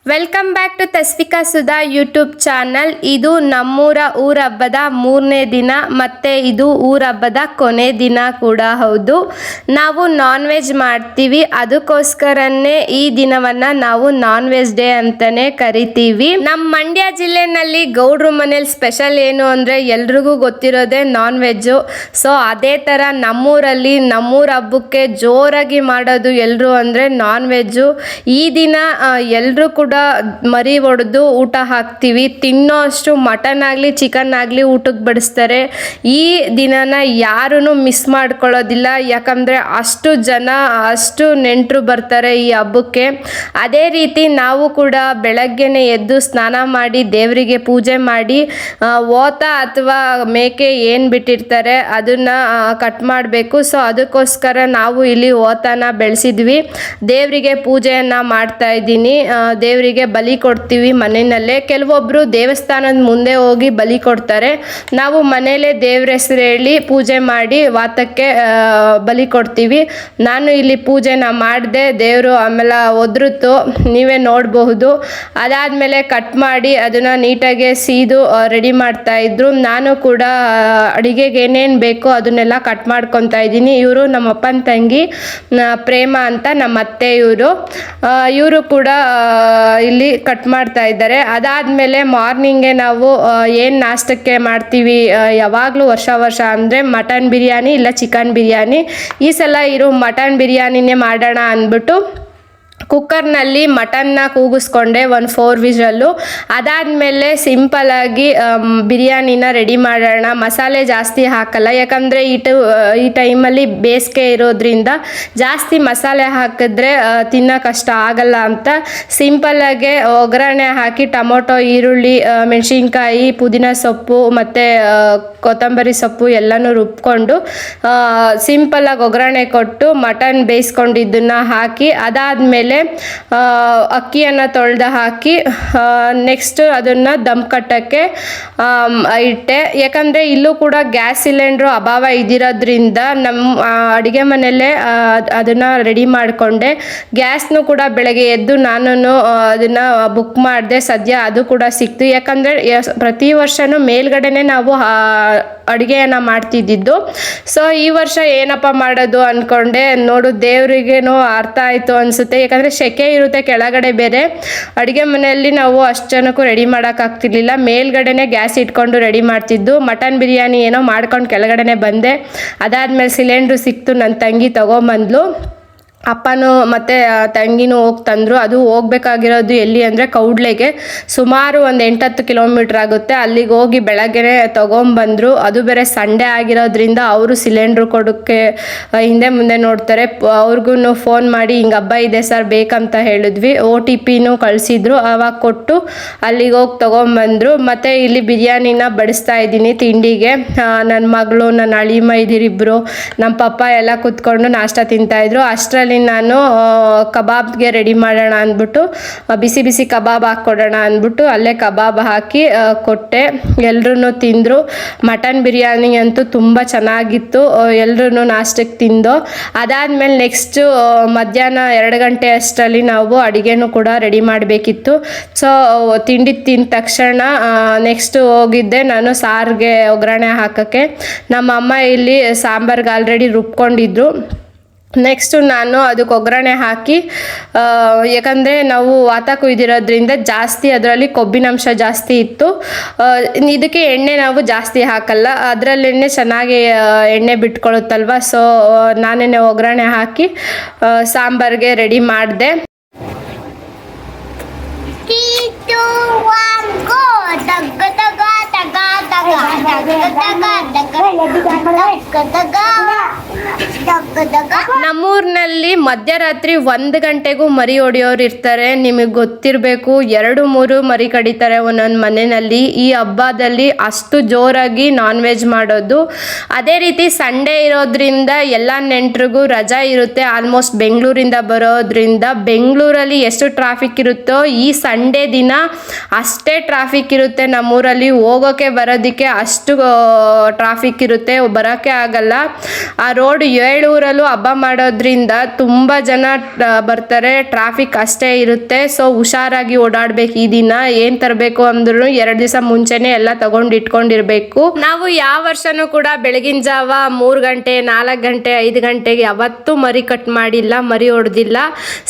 Welcome back to Tasvika Sudha YouTube channel. ಇದು ನಮ್ಮೂರ ಊರಹಬ್ಬದ 3ನೇ ದಿನ ಮತ್ತು ಇದು ಊರಹಬ್ಬದ ಕೊನೆ ದಿನ ಕೂಡ ಹೌದು. ನಾವು ನಾನ್ ವೆಜ್ ಮಾಡ್ತೀವಿ, ಅದಕ್ಕೋಸ್ಕರನೇ ಈ ದಿನವನ್ನು ನಾವು ನಾನ್ ವೆಜ್ ಡೇ ಅಂತಲೇ ಕರಿತೀವಿ. ನಮ್ಮ ಮಂಡ್ಯ ಜಿಲ್ಲೆನಲ್ಲಿ ಗೌಡ್ರ ಮನೇಲಿ ಸ್ಪೆಷಲ್ ಏನು ಅಂದರೆ ಎಲ್ರಿಗೂ ಗೊತ್ತಿರೋದೇ ನಾನ್ ವೆಜ್ಜು. ಸೊ ಅದೇ ಥರ ನಮ್ಮೂರಲ್ಲಿ ನಮ್ಮೂರ ಹಬ್ಬಕ್ಕೆ ಜೋರಾಗಿ ಮಾಡೋದು ಎಲ್ಲರೂ ಅಂದರೆ ನಾನ್ ವೆಜ್ಜು. ಈ ದಿನ ಎಲ್ಲರೂ ಕೂಡ ಮರಿ ಹೊಡೆದು ಊಟ ಹಾಕ್ತೀವಿ. ತಿನ್ನೋ ಅಷ್ಟು ಮಟನ್ ಆಗಲಿ ಚಿಕನ್ ಆಗಲಿ ಊಟಕ್ಕೆ ಬಡಿಸ್ತಾರೆ. ಈ ದಿನನ ಯಾರೂ ಮಿಸ್ ಮಾಡ್ಕೊಳ್ಳೋದಿಲ್ಲ, ಯಾಕಂದರೆ ಅಷ್ಟು ಜನ ಅಷ್ಟು ನೆಂಟರು ಬರ್ತಾರೆ ಈ ಹಬ್ಬಕ್ಕೆ. ಅದೇ ರೀತಿ ನಾವು ಕೂಡ ಬೆಳಗ್ಗೆನೇ ಎದ್ದು ಸ್ನಾನ ಮಾಡಿ ದೇವರಿಗೆ ಪೂಜೆ ಮಾಡಿ ಓತ ಅಥವಾ ಮೇಕೆ ಏನು ಬಿಟ್ಟಿರ್ತಾರೆ ಅದನ್ನು ಕಟ್ ಮಾಡಬೇಕು. ಸೊ ಅದಕ್ಕೋಸ್ಕರ ನಾವು ಇಲ್ಲಿ ಓತನ ಬೆಳೆಸಿದ್ವಿ. ದೇವರಿಗೆ ಪೂಜೆಯನ್ನು ಮಾಡ್ತಾ ಇದ್ದೀನಿ. ದೇವರಿಗೆ ಬಲಿ ಕೊಡ್ತೀವಿ ಮನೆಯಲ್ಲೇ. ಕೆಲವೊಬ್ಬರು ದೇವಸ್ಥಾನದ ಮುಂದೆ ಹೋಗಿ ಬಲಿ ಕೊಡ್ತಾರೆ. ನಾವು ಮನೆಯಲ್ಲೇ ದೇವ್ರ ಹೆಸರು ಹೇಳಿ ಪೂಜೆ ಮಾಡಿ ವಾತಕ್ಕೆ ಬಲಿ ಕೊಡ್ತೀವಿ. ನಾನು ಇಲ್ಲಿ ಪೂಜೆನ ಮಾಡಿದೆ. ದೇವರು ಆಮೇಲೆ ಒದ್ರುತ್ತು, ನೀವೇ ನೋಡಬಹುದು. ಅದಾದಮೇಲೆ ಕಟ್ ಮಾಡಿ ಅದನ್ನು ನೀಟಾಗಿ ಸೀದು ರೆಡಿ ಮಾಡ್ತಾ ಇದ್ರು. ನಾನು ಕೂಡ ಅಡುಗೆಗೆ ಏನೇನು ಬೇಕೋ ಅದನ್ನೆಲ್ಲ ಕಟ್ ಮಾಡ್ಕೊತಾ ಇದ್ದೀನಿ. ಇವರು ನಮ್ಮ ಅಪ್ಪನ ತಂಗಿ ಪ್ರೇಮ ಅಂತ ನಮ್ಮ ಅತ್ತೆ. ಇವರು ಕೂಡ ಇಲ್ಲಿ ಕಟ್ ಮಾಡ್ತಾ ಇದ್ದಾರೆ. ಅದಾದಮೇಲೆ ಮಾರ್ನಿಂಗೆ ನಾವು ಏನು ನಾಷ್ಟಕ್ಕೆ ಮಾಡ್ತೀವಿ ಯಾವಾಗಲೂ ವರ್ಷ ಅಂದರೆ ಮಟನ್ ಬಿರಿಯಾನಿ ಇಲ್ಲ ಚಿಕನ್ ಬಿರಿಯಾನಿ. ಈ ಸಲ ಮಟನ್ ಬಿರಿಯಾನಿನೇ ಮಾಡೋಣ ಅಂದ್ಬಿಟ್ಟು ಕುಕ್ಕರ್ನಲ್ಲಿ ಮಟನ್ನ ಕೂಗಿಸ್ಕೊಂಡೆ 4 ವಿಷಲ್ಲು. ಅದಾದಮೇಲೆ ಸಿಂಪಲಾಗಿ ಬಿರಿಯಾನಿನ ರೆಡಿ ಮಾಡೋಣ. ಮಸಾಲೆ ಜಾಸ್ತಿ ಹಾಕಲ್ಲ, ಯಾಕಂದರೆ ಈ ಟೈಮಲ್ಲಿ ಬೇಸಿಗೆ ಇರೋದ್ರಿಂದ ಜಾಸ್ತಿ ಮಸಾಲೆ ಹಾಕಿದ್ರೆ ತಿನ್ನೋ ಕಷ್ಟ ಆಗಲ್ಲ ಅಂತ ಸಿಂಪಲ್ಲಾಗೆ ಒಗ್ಗರಣೆ ಹಾಕಿ ಟೊಮೊಟೊ, ಈರುಳ್ಳಿ, ಮೆಣಸಿನ್ಕಾಯಿ, ಪುದೀನ ಸೊಪ್ಪು ಮತ್ತು ಕೊತ್ತಂಬರಿ ಸೊಪ್ಪು ಎಲ್ಲನೂ ರುಬ್ಕೊಂಡು ಸಿಂಪಲ್ಲಾಗಿ ಒಗ್ಗರಣೆ ಕೊಟ್ಟು ಮಟನ್ ಬೇಯಿಸ್ಕೊಂಡಿದ್ದನ್ನು ಹಾಕಿ ಅದಾದಮೇಲೆ ಅಕ್ಕಿಯನ್ನು ತೊಳೆದು ಹಾಕಿ ನೆಕ್ಸ್ಟ್ ಅದನ್ನು ದಮ್ ಕಟ್ಟೋಕ್ಕೆ ಇಟ್ಟೆ. ಯಾಕಂದರೆ ಇಲ್ಲೂ ಕೂಡ ಗ್ಯಾಸ್ ಸಿಲಿಂಡ್ರು ಅಭಾವ ಇದ್ದಿರೋದ್ರಿಂದ ನಮ್ಮ ಅಡುಗೆ ಮನೆಯಲ್ಲೇ ಅದನ್ನು ರೆಡಿ ಮಾಡಿಕೊಂಡೆ. ಗ್ಯಾಸ್ನು ಕೂಡ ಬೆಳಗ್ಗೆ ಎದ್ದು ನಾನು ಅದನ್ನು ಬುಕ್ ಮಾಡಿದೆ. ಸದ್ಯ ಅದು ಕೂಡ ಸಿಕ್ತು. ಯಾಕಂದರೆ ಪ್ರತಿ ವರ್ಷವೂ ಮೇಲ್ಗಡೆನೇ ನಾವು ಅಡುಗೆಯನ್ನು ಮಾಡ್ತಿದ್ದಿದ್ದು. ಸೊ ಈ ವರ್ಷ ಏನಪ್ಪ ಮಾಡೋದು ಅಂದ್ಕೊಂಡೆ. ನೋಡು ದೇವರಿಗೇನೋ ಅರ್ಥ ಆಯಿತು ಅನಿಸುತ್ತೆ. ಯಾಕಂದರೆ ಸೆಕೆ ಇರುತ್ತೆ ಕೆಳಗಡೆ. ಬೇರೆ ಅಡುಗೆ ಮನೆಯಲ್ಲಿ ನಾವು ಅಷ್ಟು ಜನಕ್ಕೂ ರೆಡಿ ಮಾಡೋಕ್ಕಾಗ್ತಿರ್ಲಿಲ್ಲ. ಮೇಲ್ಗಡೆನೇ ಗ್ಯಾಸ್ ಇಟ್ಕೊಂಡು ರೆಡಿ ಮಾಡ್ತಿದ್ದು. ಮಟನ್ ಬಿರಿಯಾನಿ ಏನೋ ಮಾಡ್ಕೊಂಡು ಕೆಳಗಡೆನೆ ಬಂದೆ. ಅದಾದಮೇಲೆ ಸಿಲಿಂಡ್ರು ಸಿಕ್ತು. ನನ್ನ ತಂಗಿ ತೊಗೊಂಬಂದ್ಲು. ಅಪ್ಪನೂ ಮತ್ತು ತಂಗಿನೂ ಹೋಗಿ ತಂದರು. ಅದು ಹೋಗ್ಬೇಕಾಗಿರೋದು ಎಲ್ಲಿ ಅಂದರೆ ಕೌಡ್ಲೆಗೆ. ಸುಮಾರು ಒಂದು 8-10 ಕಿಲೋಮೀಟ್ರ್ ಆಗುತ್ತೆ. ಅಲ್ಲಿಗೆ ಹೋಗಿ ಬೆಳಗ್ಗೆ ತೊಗೊಂಬಂದರು. ಅದು ಬೇರೆ ಸಂಡೇ ಆಗಿರೋದ್ರಿಂದ ಅವರು ಸಿಲಿಂಡ್ರು ಕೊಡೋಕ್ಕೆ ಹಿಂದೆ ಮುಂದೆ ನೋಡ್ತಾರೆ. ಅವ್ರಿಗೂ ಫೋನ್ ಮಾಡಿ ಹಿಂಗೆ ಹಬ್ಬ ಇದೆ ಸರ್ ಬೇಕಂತ ಹೇಳಿದ್ವಿ. OTPನೂ ಕಳಿಸಿದ್ರು. ಆವಾಗ ಕೊಟ್ಟು ಅಲ್ಲಿಗೆ ಹೋಗಿ ತೊಗೊಂಬಂದರು. ಮತ್ತು ಇಲ್ಲಿ ಬಿರಿಯಾನಿನ ಬಡಿಸ್ತಾ ಇದ್ದೀನಿ ತಿಂಡಿಗೆ. ನನ್ನ ಮಗಳು, ನನ್ನ ಅಳಿಮ ಇದಿರಿಬ್ಬರು, ನಮ್ಮ ಪಪ್ಪ ಎಲ್ಲ ಕೂತ್ಕೊಂಡು ನಾಷ್ಟ ತಿಂತಾಯಿದ್ರು. ಅಷ್ಟರಲ್ಲಿ ನಾನು ಕಬಾಬ್ಗೆ ರೆಡಿ ಮಾಡೋಣ ಅಂದ್ಬಿಟ್ಟು ಬಿಸಿ ಬಿಸಿ ಕಬಾಬ್ ಹಾಕ್ಕೊಡೋಣ ಅಂದ್ಬಿಟ್ಟು ಅಲ್ಲೇ ಕಬಾಬ್ ಹಾಕಿ ಕೊಟ್ಟೆ. ಎಲ್ಲರೂ ತಿಂದರು. ಮಟನ್ ಬಿರಿಯಾನಿ ಅಂತೂ ತುಂಬ ಚೆನ್ನಾಗಿತ್ತು. ಎಲ್ಲರೂ ನಾಷ್ಟಕ್ಕೆ ತಿಂದು ಅದಾದಮೇಲೆ ನೆಕ್ಸ್ಟು ಮಧ್ಯಾಹ್ನ 2 ಗಂಟೆ ಅಷ್ಟರಲ್ಲಿ ನಾವು ಅಡುಗೆನೂ ಕೂಡ ರೆಡಿ ಮಾಡಬೇಕಿತ್ತು. ಸೊ ತಿಂಡಿ ತಿಂದ ತಕ್ಷಣ ನೆಕ್ಸ್ಟು ಹೋಗಿದ್ದೆ ನಾನು ಸಾರಿಗೆ ಒಗ್ಗರಣೆ ಹಾಕೋಕ್ಕೆ. ನಮ್ಮ ಅಮ್ಮ ಇಲ್ಲಿ ಸಾಂಬಾರ್ಗೆ ಆಲ್ರೆಡಿ ರುಬ್ಕೊಂಡಿದ್ರು. ನೆಕ್ಸ್ಟು ನಾನು ಅದಕ್ಕೆ ಒಗ್ಗರಣೆ ಹಾಕಿ, ಯಾಕಂದರೆ ನಾವು ವಾತ ಕುಯ್ದಿರೋದ್ರಿಂದ ಜಾಸ್ತಿ ಅದರಲ್ಲಿ ಕೊಬ್ಬಿನಂಶ ಜಾಸ್ತಿ ಇತ್ತು. ಇದಕ್ಕೆ ಎಣ್ಣೆ ನಾವು ಜಾಸ್ತಿ ಹಾಕಲ್ಲ, ಅದರಲ್ಲೆಣ್ಣೆ ಚೆನ್ನಾಗಿ ಎಣ್ಣೆ ಬಿಟ್ಕೊಳ್ಳುತ್ತಲ್ವ. ಸೊ ನಾನೇ ಒಗ್ಗರಣೆ ಹಾಕಿ ಸಾಂಬಾರಿಗೆ ರೆಡಿ ಮಾಡಿದೆ. ನಮ್ಮೂರಿನಲ್ಲಿ ಮಧ್ಯರಾತ್ರಿ 1 ಗಂಟೆಗೂ ಮರಿ ಹೊಡೆಯೋರು ಇರ್ತಾರೆ. ನಿಮಗೆ ಗೊತ್ತಿರಬೇಕು, 2-3 ಮರಿ ಕಡಿತಾರೆ ಒಂದೊಂದು ಮನೆಯಲ್ಲಿ. ಈ ಹಬ್ಬದಲ್ಲಿ ಅಷ್ಟು ಜೋರಾಗಿ ನಾನ್ ವೆಜ್ ಮಾಡೋದು. ಅದೇ ರೀತಿ ಸಂಡೇ ಇರೋದ್ರಿಂದ ಎಲ್ಲ ನೆಂಟರಿಗೂ ರಜಾ ಇರುತ್ತೆ. ಆಲ್ಮೋಸ್ಟ್ ಬೆಂಗಳೂರಿಂದ ಬರೋದ್ರಿಂದ ಬೆಂಗಳೂರಲ್ಲಿ ಎಷ್ಟು ಟ್ರಾಫಿಕ್ ಇರುತ್ತೋ ಈ ಸಂಡೇ ದಿನ ಅಷ್ಟೇ ಟ್ರಾಫಿಕ್ ಇರುತ್ತೆ ನಮ್ಮೂರಲ್ಲಿ. ಹೋಗೋಕ್ಕೆ ಬರೋದಕ್ಕೆ ಹೋಗೋದಕ್ಕೆ ಅಷ್ಟು ಟ್ರಾಫಿಕ್ ಇರುತ್ತೆ, ಬರೋಕ್ಕೆ ಆಗಲ್ಲ. ಆ ರೋಡ್ 7 ಊರಲ್ಲೂ ಹಬ್ಬ ಮಾಡೋದ್ರಿಂದ ತುಂಬ ಜನ ಬರ್ತಾರೆ, ಟ್ರಾಫಿಕ್ ಅಷ್ಟೇ ಇರುತ್ತೆ. ಸೊ ಹುಷಾರಾಗಿ ಓಡಾಡ್ಬೇಕು. ಈ ದಿನ ಏನು ತರಬೇಕು ಅಂದ್ರೂ 2 ದಿವಸ ಮುಂಚೆನೆ ಎಲ್ಲ ತಗೊಂಡು ಇಟ್ಕೊಂಡಿರ್ಬೇಕು. ನಾವು ಯಾವ ವರ್ಷನೂ ಕೂಡ ಬೆಳಗಿನ ಜಾವ 3 ಗಂಟೆ 4 ಗಂಟೆ 5 ಗಂಟೆಗೆ ಯಾವತ್ತೂ ಮರಿ ಕಟ್ ಮಾಡಿಲ್ಲ, ಮರಿ ಹೊಡೆದಿಲ್ಲ.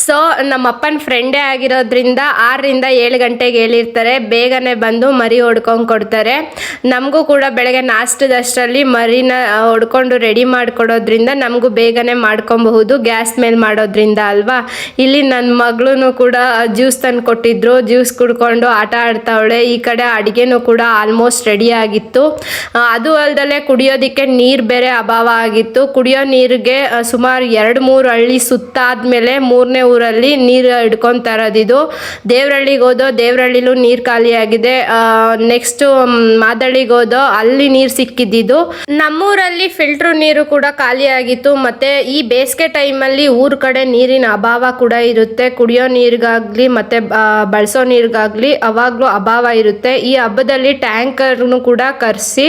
ಸೊ ನಮ್ಮ ಅಪ್ಪನ ಫ್ರೆಂಡೇ ಆಗಿರೋದ್ರಿಂದ 6ರಿಂದ 7 ಗಂಟೆಗೆ ಹೇಳಿರ್ತಾರೆ, ಬೇಗನೆ ಬಂದು ಮರಿ ಹೊಡ್ಕೊಂಡು ಕೊಡ್ತಾರೆ. ನಮಗೂ ಕೂಡ ಬೆಳಗ್ಗೆ ನಾಷ್ಟದಷ್ಟರಲ್ಲಿ ಮರಿನ ಹೊಡ್ಕೊಂಡು ರೆಡಿ ಮಾಡಿಕೊಡೋದ್ರಿಂದ ನಮಗೂ ಬೇಗನೆ ಮಾಡ್ಕೊಬಹುದು, ಗ್ಯಾಸ್ ಮೇಲೆ ಮಾಡೋದ್ರಿಂದ ಅಲ್ವಾ. ಇಲ್ಲಿ ನನ್ನ ಮಗಳು ಕೂಡ ಜ್ಯೂಸ್ ತಂದು ಕೊಟ್ಟಿದ್ರು, ಜ್ಯೂಸ್ ಕುಡ್ಕೊಂಡು ಆಟ ಆಡ್ತಾವಳೆ. ಈ ಕಡೆ ಅಡುಗೆನೂ ಕೂಡ ಆಲ್ಮೋಸ್ಟ್ ರೆಡಿ ಆಗಿತ್ತು. ಅದು ಅಲ್ಲದೆ ಕುಡಿಯೋದಕ್ಕೆ ನೀರು ಬೇರೆ ಅಭಾವ ಆಗಿತ್ತು. ಕುಡಿಯೋ ನೀರಿಗೆ ಸುಮಾರು 2-3 ಹಳ್ಳಿ ಸುತ್ತಾದ್ಮೇಲೆ 3ನೇ ಊರಲ್ಲಿ ನೀರು ಹಿಡ್ಕೊಂಡು ತರೋದಿದು. ದೇವರಹಳ್ಳಿಗೆ ಹೋದೋ, ದೇವರಹಳ್ಳಿಲೂ ನೀರು ಖಾಲಿ ಆಗಿದೆ. ನೆಕ್ಸ್ಟು ಮಾದಳ್ಳಿಗೆ ಹೋದೋ, ಅಲ್ಲಿ ನೀರು ಸಿಕ್ಕಿದ್ದು. ನಮ್ಮೂರಲ್ಲಿ ಫಿಲ್ಟ್ರ್ ನೀರು ಕೂಡ ಖಾಲಿ ಆಗಿತ್ತು. ಮತ್ತು ಈ ಬೇಸಿಗೆ ಟೈಮಲ್ಲಿ ಊರ ಕಡೆ ನೀರಿನ ಅಭಾವ ಕೂಡ ಇರುತ್ತೆ. ಕುಡಿಯೋ ನೀರಿಗಾಗಲಿ ಮತ್ತು ಬಳಸೋ ನೀರಿಗಾಗಲಿ ಅವಾಗಲೂ ಅಭಾವ ಇರುತ್ತೆ. ಈ ಹಬ್ಬದಲ್ಲಿ ಟ್ಯಾಂಕರ್ನು ಕೂಡ ಕರೆಸಿ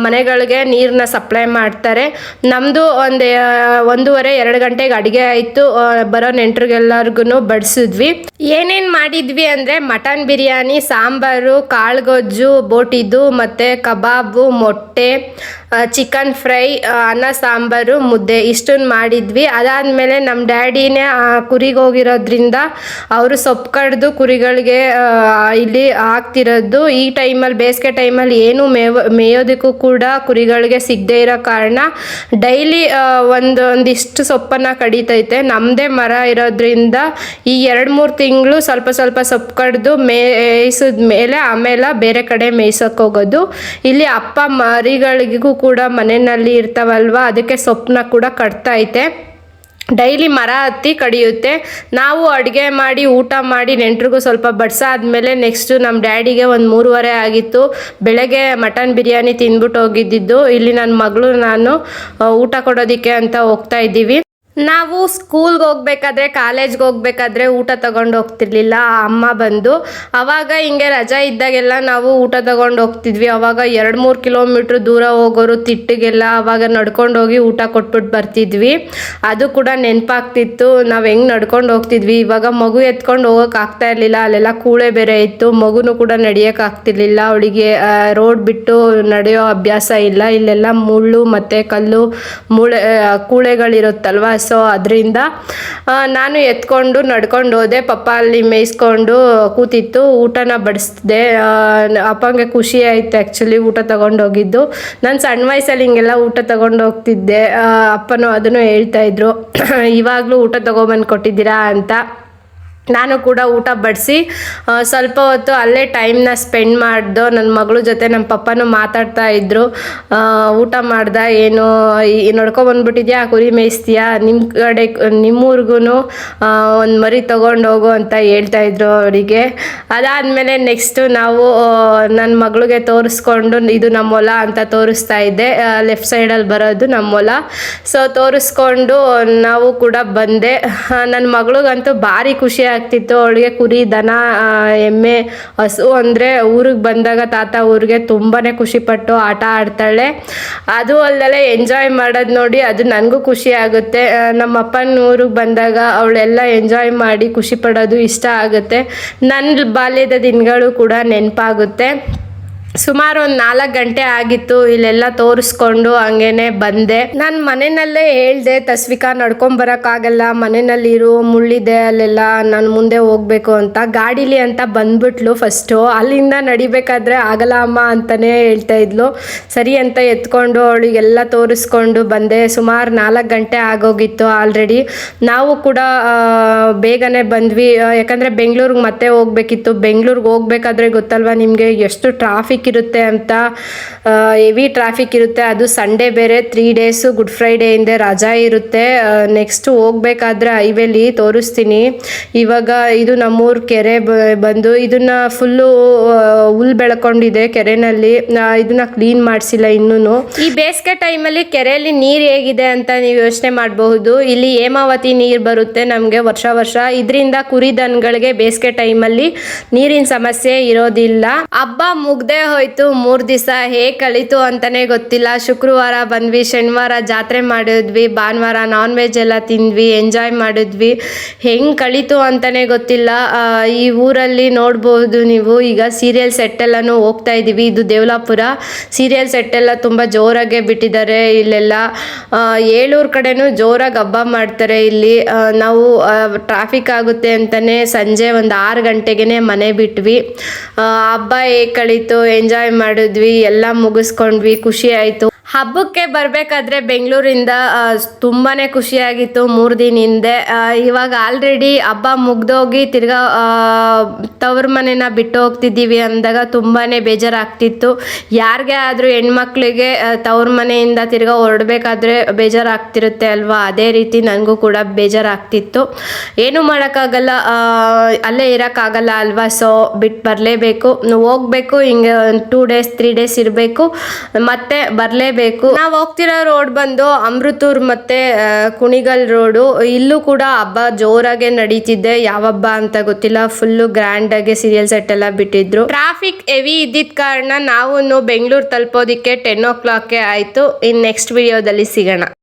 ಮನೆಗಳಿಗೆ ನೀರನ್ನ ಸಪ್ಲೈ ಮಾಡ್ತಾರೆ. ನಮ್ಮದು 1:30-2 ಗಂಟೆಗೆ ಅಡುಗೆ ಆಯಿತು. ಬರೋ ನೆಂಟರಿಗೆಲ್ಲರಿಗೂ ಬಡಿಸಿದ್ವಿ. ಏನೇನು ಮಾಡಿದ್ವಿ ಅಂದರೆ ಮಟನ್ ಬಿರಿಯಾನಿ, ಸಾಂಬಾರು, ಕಾಳುಗೊಜ್ಜು, ಬೋಟಿದ್ದು, ಮತ್ತು ಕಬಾಬು, ಮೊಟ್ಟೆ, ಚಿಕನ್ ಫ್ರೈ, ಅನ್ನ ಸಾಂಬಾರು, ಮುದ್ದೆ ಇಷ್ಟನ್ನು ಮಾಡಿದ್ವಿ. ಅದಾದಮೇಲೆ ನಮ್ಮ ಡ್ಯಾಡಿನೇ ಕುರಿಗೆ ಹೋಗಿರೋದ್ರಿಂದ ಅವರು ಸೊಪ್ಪು ಕಡ್ದು ಕುರಿಗಳಿಗೆ ಇಲ್ಲಿ ಹಾಕ್ತಿರೋದು. ಈ ಟೈಮಲ್ಲಿ ಬೇಸಿಗೆ ಟೈಮಲ್ಲಿ ಏನು ಮೇಯೋದಕ್ಕೂ ಕೂಡ ಕುರಿಗಳಿಗೆ ಸಿಗದೇ ಇರೋ ಕಾರಣ ಡೈಲಿ ಒಂದಿಷ್ಟು ಸೊಪ್ಪನ್ನು ಕಡಿತೈತೆ. ನಮ್ಮದೇ ಮರ ಇರೋದ್ರಿಂದ ಈ 2-3 ತಿಂಗಳು ಸ್ವಲ್ಪ ಸ್ವಲ್ಪ ಸೊಪ್ಪು ಕಡ್ದು ಮೇಯಿಸಿದ ಮೇಲೆ ಆಮೇಲೆ ಬೇರೆ ಕಡೆ ಮೇಯ್ಸೋಕೆ ಹೋಗೋದು. ಇಲ್ಲಿ ಅಪ್ಪ ಮರಿಗಳಿಗೂ ಕೂಡ ಮನೆಯಲ್ಲಿ ಇರ್ತಾವಲ್ವ, ಅದಕ್ಕೆ ಸೊಪ್ಪನ್ನ ಕೂಡ ಕಟ್ತೈತೆ. ಡೈಲಿ ಮರ ಹತ್ತಿ ಕಡಿಯುತ್ತೆ. ನಾವು ಅಡುಗೆ ಮಾಡಿ ಊಟ ಮಾಡಿ ನೆಂಟ್ರಿಗೂ ಸ್ವಲ್ಪ ಬಡಿಸಾದ್ಮೇಲೆ ನೆಕ್ಸ್ಟು ನಮ್ಮ ಡ್ಯಾಡಿಗೆ 3:30 ಆಗಿತ್ತು. ಬೆಳಗ್ಗೆ ಮಟನ್ ಬಿರಿಯಾನಿ ತಿಂದ್ಬಿಟ್ಟು ಹೋಗಿದ್ದಿದ್ದು. ಇಲ್ಲಿ ನನ್ನ ಮಗಳು ನಾನು ಊಟ ಕೊಡೋದಕ್ಕೆ ಅಂತ ಹೋಗ್ತಾ ಇದ್ದೀವಿ. ನಾವು ಸ್ಕೂಲ್ಗೆ ಹೋಗ್ಬೇಕಾದ್ರೆ, ಕಾಲೇಜ್ಗೆ ಹೋಗ್ಬೇಕಾದ್ರೆ ಊಟ ತಗೊಂಡು ಹೋಗ್ತಿರ್ಲಿಲ್ಲ ಅಮ್ಮ ಬಂದು. ಆವಾಗ ಹಿಂಗೆ ರಜಾ ಇದ್ದಾಗೆಲ್ಲ ನಾವು ಊಟ ತಗೊಂಡು ಹೋಗ್ತಿದ್ವಿ. ಆವಾಗ 2-3 ಕಿಲೋಮೀಟ್ರ್ ದೂರ ಹೋಗೋರು ತಿಟ್ಟಿಗೆಲ್ಲ ಆವಾಗ ನಡ್ಕೊಂಡು ಹೋಗಿ ಊಟ ಕೊಟ್ಬಿಟ್ಟು ಬರ್ತಿದ್ವಿ. ಅದು ಕೂಡ ನೆನಪಾಗ್ತಿತ್ತು, ನಾವು ಹೆಂಗೆ ನಡ್ಕೊಂಡು ಹೋಗ್ತಿದ್ವಿ. ಇವಾಗ ಮಗು ಎತ್ಕೊಂಡು ಹೋಗೋಕೆ ಆಗ್ತಾ ಇರಲಿಲ್ಲ, ಅಲ್ಲೆಲ್ಲ ಕೂಳೆ ಬೇರೆ ಇತ್ತು. ಮಗುನೂ ಕೂಡ ನಡೆಯೋಕೆ ಆಗ್ತಿರ್ಲಿಲ್ಲ. ಅವಳಿಗೆ ರೋಡ್ ಬಿಟ್ಟು ನಡೆಯೋ ಅಭ್ಯಾಸ ಇಲ್ಲ. ಇಲ್ಲೆಲ್ಲ ಮುಳ್ಳು ಮತ್ತು ಕಲ್ಲು ಕೂಳೆಗಳಿರುತ್ತಲ್ವ, ಸೊ ಅದರಿಂದ ನಾನು ಎತ್ಕೊಂಡು ನಡ್ಕೊಂಡು ಹೋದೆ. ಪಪ್ಪ ಅಲ್ಲಿ ಮೇಯಿಸ್ಕೊಂಡು ಕೂತಿತ್ತು, ಊಟನ ಬಡಿಸ್ದೆ. ಅಪ್ಪಂಗೆ ಖುಷಿ ಆಯಿತು ಆ್ಯಕ್ಚುಲಿ ಊಟ ತಗೊಂಡೋಗಿದ್ದು. ನಾನು ಸಣ್ಣ ವಯಸ್ಸಲ್ಲಿ ಹಿಂಗೆಲ್ಲ ಊಟ ತಗೊಂಡು ಹೋಗ್ತಿದ್ದೆ. ಅಪ್ಪನೂ ಅದನ್ನು ಹೇಳ್ತಾಯಿದ್ರು, ಇವಾಗಲೂ ಊಟ ತೊಗೊಬಂದು ಕೊಟ್ಟಿದ್ದೀರಾ ಅಂತ. ನಾನು ಕೂಡ ಊಟ ಬಡಿಸಿ ಸ್ವಲ್ಪ ಹೊತ್ತು ಅಲ್ಲೇ ಟೈಮ್ನ ಸ್ಪೆಂಡ್ ಮಾಡ್ದು. ನನ್ನ ಮಗಳ ಜೊತೆ ನಮ್ಮ ಪಪ್ಪನೂ ಮಾತಾಡ್ತಾ ಇದ್ದರು. ಊಟ ಮಾಡ್ದ, ಏನು ನಡ್ಕೊಬಂದ್ಬಿಟ್ಟಿದ್ಯಾ, ಕುರಿ ಮೇಯಿಸ್ತೀಯಾ, ನಿಮ್ಮ ಕಡೆ ನಿಮ್ಮೂರಿಗೂ ಒಂದು ಮರಿ ತೊಗೊಂಡು ಹೋಗು ಅಂತ ಹೇಳ್ತಾಯಿದ್ರು ಅವರಿಗೆ. ಅದಾದಮೇಲೆ ನೆಕ್ಸ್ಟು ನಾವು ನನ್ನ ಮಗಳಿಗೆ ತೋರಿಸ್ಕೊಂಡು, ಇದು ನಮ್ಮ ಹೊಲ ಅಂತ ತೋರಿಸ್ತಾ ಇದ್ದೆ. ಲೆಫ್ಟ್ ಸೈಡಲ್ಲಿ ಬರೋದು ನಮ್ಮ ಹೊಲ. ಸೊ ತೋರಿಸ್ಕೊಂಡು ನಾವು ಕೂಡ ಬಂದೆ. ನನ್ನ ಮಗಳಿಗಂತೂ ಭಾರಿ ಖುಷಿ ಆಗ್ತಿತ್ತು. ಅವಳಿಗೆ ಕುರಿ, ದನ, ಎಮ್ಮೆ, ಹಸು ಅಂದರೆ ಊರಿಗೆ ಬಂದಾಗ ತಾತ ಊರಿಗೆ ತುಂಬಾ ಖುಷಿಪಟ್ಟು ಆಟ ಆಡ್ತಾಳೆ. ಅದು ಅಲ್ಲದೆ ಎಂಜಾಯ್ ಮಾಡೋದು ನೋಡಿ ಅದು ನನಗೂ ಖುಷಿ ಆಗುತ್ತೆ. ನಮ್ಮ ಅಪ್ಪನ ಊರಿಗೆ ಬಂದಾಗ ಅವಳೆಲ್ಲ ಎಂಜಾಯ್ ಮಾಡಿ ಖುಷಿ ಪಡೋದು ಇಷ್ಟ ಆಗುತ್ತೆ. ನನ್ನ ಬಾಲ್ಯದ ದಿನಗಳು ಕೂಡ ನೆನಪಾಗುತ್ತೆ. ಸುಮಾರು ಒಂದು 4 ಗಂಟೆ ಆಗಿತ್ತು. ಇಲ್ಲೆಲ್ಲ ತೋರಿಸ್ಕೊಂಡು ಹಂಗೇನೆ ಬಂದೆ. ನಾನು ಮನೆಯಲ್ಲೇ ಹೇಳಿದೆ, ತಸ್ವಿಕಾ ನಡ್ಕೊಂಬರೋಕ್ಕಾಗಲ್ಲ, ಮನೆಯಲ್ಲಿರು, ಮುಳ್ಳಿದೆ ಅಲ್ಲೆಲ್ಲ, ನಾನು ಮುಂದೆ ಹೋಗಬೇಕು ಅಂತ. ಗಾಡೀಲಿ ಅಂತ ಬಂದ್ಬಿಟ್ಲು ಫಸ್ಟು. ಅಲ್ಲಿಂದ ನಡಿಬೇಕಾದ್ರೆ ಆಗಲ್ಲ ಅಮ್ಮ ಅಂತಲೇ ಹೇಳ್ತಾ ಇದ್ಲು. ಸರಿ ಅಂತ ಎತ್ಕೊಂಡು ಅವಳಿಗೆಲ್ಲ ತೋರಿಸ್ಕೊಂಡು ಬಂದೆ. ಸುಮಾರು 4 ಗಂಟೆ ಆಗೋಗಿತ್ತು ಆಲ್ರೆಡಿ. ನಾವು ಕೂಡ ಬೇಗನೆ ಬಂದ್ವಿ, ಯಾಕಂದರೆ ಬೆಂಗಳೂರಿಗೆ ಮತ್ತೆ ಹೋಗಬೇಕಿತ್ತು. ಬೆಂಗಳೂರಿಗೆ ಹೋಗ್ಬೇಕಾದ್ರೆ ಗೊತ್ತಲ್ವ ನಿಮಗೆ ಎಷ್ಟು ಟ್ರಾಫಿಕ್ ಇರುತ್ತೆ ಅಂತ. ಹೆವಿ ಟ್ರಾಫಿಕ್ ಇರುತ್ತೆ. ಅದು ಸಂಡೇ ಬೇರೆ, 3 ಡೇಸು ಗುಡ್ ಫ್ರೈಡೇ ಹಿಂದೆ ರಜಾ ಇರುತ್ತೆ. ನೆಕ್ಸ್ಟ್ ಹೋಗ್ಬೇಕಾದ್ರೆ ಹೈವೇಲಿ ತೋರಿಸ್ತೀನಿ. ಇವಾಗ ಇದು ನಮ್ಮೂರು ಕೆರೆ ಬಂದು ಇದನ್ನ ಫುಲ್ಲು ಹುಲ್ ಬೆಳ್ಕೊಂಡಿದೆ ಕೆರೆನಲ್ಲಿ. ಇದನ್ನ ಕ್ಲೀನ್ ಮಾಡಿಸಿಲ್ಲ ಇನ್ನೂ. ಈ ಬೇಸಿಗೆ ಟೈಮಲ್ಲಿ ಕೆರೆಯಲ್ಲಿ ನೀರು ಹೇಗಿದೆ ಅಂತ ನೀವು ಯೋಚನೆ ಮಾಡಬಹುದು. ಇಲ್ಲಿ ಹೇಮಾವತಿ ನೀರು ಬರುತ್ತೆ ನಮಗೆ ವರ್ಷ ವರ್ಷ. ಇದರಿಂದ ಕುರಿ ದನಗಳಿಗೆ ಬೇಸಿಗೆ ಟೈಮಲ್ಲಿ ನೀರಿನ ಸಮಸ್ಯೆ ಇರೋದಿಲ್ಲ. ಹಬ್ಬ ಮುಗ್ದೇ ಹೋಯ್ತು 3 ದಿವಸ ಹೇಗೆ ಕಳೀತು ಅಂತಲೇ ಗೊತ್ತಿಲ್ಲ. ಶುಕ್ರವಾರ ಬಂದ್ವಿ, ಶನಿವಾರ ಜಾತ್ರೆ ಮಾಡಿದ್ವಿ, ಭಾನುವಾರ ನಾನ್ ವೆಜ್ ಎಲ್ಲ ತಿಂದ್ವಿ, ಎಂಜಾಯ್ ಮಾಡಿದ್ವಿ. ಹೆಂಗೆ ಕಳೀತು ಅಂತಲೇ ಗೊತ್ತಿಲ್ಲ. ಈ ಊರಲ್ಲಿ ನೋಡ್ಬೋದು ನೀವು, ಈಗ ಸೀರಿಯಲ್ ಸೆಟ್ ಎಲ್ಲನೂ ಹೋಗ್ತಾ ಇದ್ದೀವಿ. ಇದು ದೇವಲಾಪುರ. ಸೀರಿಯಲ್ ಸೆಟ್ ಎಲ್ಲ ತುಂಬ ಜೋರಾಗೆ ಬಿಟ್ಟಿದ್ದಾರೆ ಇಲ್ಲೆಲ್ಲ. ಏಳೂರು ಕಡೆನೂ ಜೋರಾಗಿ ಹಬ್ಬ ಮಾಡ್ತಾರೆ ಇಲ್ಲಿ. ನಾವು ಟ್ರಾಫಿಕ್ ಆಗುತ್ತೆ ಅಂತಲೇ ಸಂಜೆ ಒಂದು 6 ಗಂಟೆಗೆ ಮನೆ ಬಿಟ್ವಿ. ಹಬ್ಬ ಹೇಗೆ ಕಳೀತು, ಎಂಜಾಯ್ ಮಾಡಿದ್ವಿ, ಎಲ್ಲ ಮುಗಿಸ್ಕೊಂಡ್ವಿ, ಖುಷಿ ಆಯಿತು. ಹಬ್ಬಕ್ಕೆ ಬರಬೇಕಾದ್ರೆ ಬೆಂಗಳೂರಿಂದ ತುಂಬಾ ಖುಷಿಯಾಗಿತ್ತು 3 ದಿನ ಹಿಂದೆ. ಇವಾಗ ಆಲ್ರೆಡಿ ಹಬ್ಬ ಮುಗ್ದೋಗಿ ತಿರ್ಗಾ ತವ್ರ ಮನೆನ ಬಿಟ್ಟು ಹೋಗ್ತಿದ್ದೀವಿ ಅಂದಾಗ ತುಂಬಾ ಬೇಜಾರಾಗ್ತಿತ್ತು. ಯಾರಿಗೆ ಆದರೂ ಹೆಣ್ಮಕ್ಳಿಗೆ ತವ್ರ ಮನೆಯಿಂದ ತಿರ್ಗಾ ಹೊರಡಬೇಕಾದ್ರೆ ಬೇಜಾರಾಗ್ತಿರುತ್ತೆ ಅಲ್ವಾ, ಅದೇ ರೀತಿ ನನಗೂ ಕೂಡ ಬೇಜಾರಾಗ್ತಿತ್ತು. ಏನೂ ಮಾಡೋಕ್ಕಾಗಲ್ಲ, ಅಲ್ಲೇ ಇರೋಕ್ಕಾಗಲ್ಲ ಅಲ್ವಾ. ಸೊ ಬಿಟ್ಟು ಬರಲೇಬೇಕು, ಹೋಗ್ಬೇಕು. ಹಿಂಗೆ 2 ಡೇಸ್ 3 ಡೇಸ್ ಇರಬೇಕು, ಮತ್ತೆ ಬರಲೇಬೇಕು. ನಾವು ಹೋಗ್ತಿರೋ ರೋಡ್ ಬಂದು ಅಮೃತೂರ್ ಮತ್ತೆ ಕುಣಿಗಲ್ ರೋಡು. ಇಲ್ಲೂ ಕೂಡ ಹಬ್ಬ ಜೋರಾಗೆ ನಡೀತಿದ್ದೆ. ಯಾವ ಹಬ್ಬ ಅಂತ ಗೊತ್ತಿಲ್ಲ, ಫುಲ್ಲು ಗ್ರ್ಯಾಂಡ್ ಆಗಿ ಸೀರಿಯಲ್ ಸೆಟ್ ಎಲ್ಲ ಬಿಟ್ಟಿದ್ರು. ಟ್ರಾಫಿಕ್ ಹೆವಿ ಇದ್ದಿದ್ದ ಕಾರಣ ನಾವು ಬೆಂಗಳೂರು ತಲುಪೋದಿಕ್ಕೆ 10 o'clock ಆಯ್ತು. ಇನ್ ನೆಕ್ಸ್ಟ್ ವಿಡಿಯೋದಲ್ಲಿ ಸಿಗೋಣ.